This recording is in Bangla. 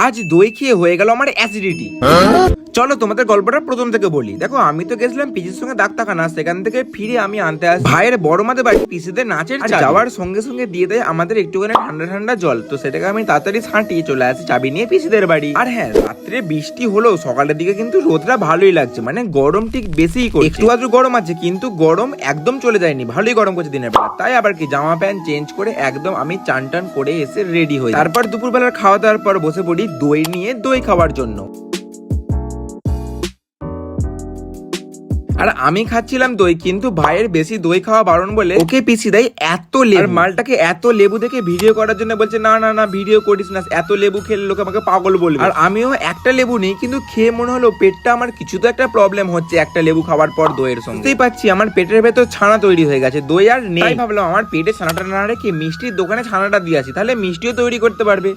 আজ দই খেয়ে হয়ে গেল আমার অ্যাসিডিটি। চলো তোমাদের গল্পটা প্রথম থেকে বলি। দেখো আমি তো গেছিলাম পিসির সঙ্গে ডাক্তারখানা, সেখান থেকে ফিরে আমি আনতে আসি ভাইয়ের বড় মাদের বাড়ি পিসিদের নাচের চাবি। যাওয়ার সঙ্গে সঙ্গে দিয়ে দেয় আমাদের একটুখানি ঠান্ডা ঠান্ডা জল, তো সেটাকে আমি তাড়াতাড়ি ছাঁটিয়ে চলে আসি চাবি নিয়ে পিসিদের বাড়ি। আর হ্যাঁ, রাত্রে বৃষ্টি হলো, সকালের দিকে কিন্তু রোদটা ভালোই লাগছে, মানে গরম ঠিক বেশিই করছে। একটু আধটু গরম আছে কিন্তু গরম একদম চলে যায়নি, ভালোই গরম করছে দিনের বেলা। তাই আবার কি জামা প্যান্ট চেঞ্জ করে একদম আমি চান টান করে এসে রেডি হই। তারপর দুপুরবেলার খাওয়া দাওয়ার পর বসে পড়ি দই নিয়ে দই খাওয়ার জন্য। আর আমি খাচ্ছিলাম দই, কিন্তু ভাইয়ের বেশি দই খাওয়া বারণ বলে ওকে পিসি দেয় এত লেবু। আর মালটাকে এত লেবু দেখে ভিডিও করার জন্য বলছে না না না ভিডিও করিস না, এত লেবু খেলে লোকে আমাকে পাগল বলবে। আর আমিও একটা লেবু নেই, কিন্তু খেয়ে মনে হলো পেটটা আমার কিছু তো একটা প্রবলেম হচ্ছে একটা লেবু খাওয়ার পর দইয়ের সঙ্গে। বুঝতেই পারছি আমার পেটের ভেতর ছানা তৈরি হয়ে গেছে, দই আর নেই। ভাবলাম আমার পেটে ছানাটা না রেখে মিষ্টির দোকানে ছানাটা দিয়ে আসি, তাহলে মিষ্টিও তৈরি করতে পারবে।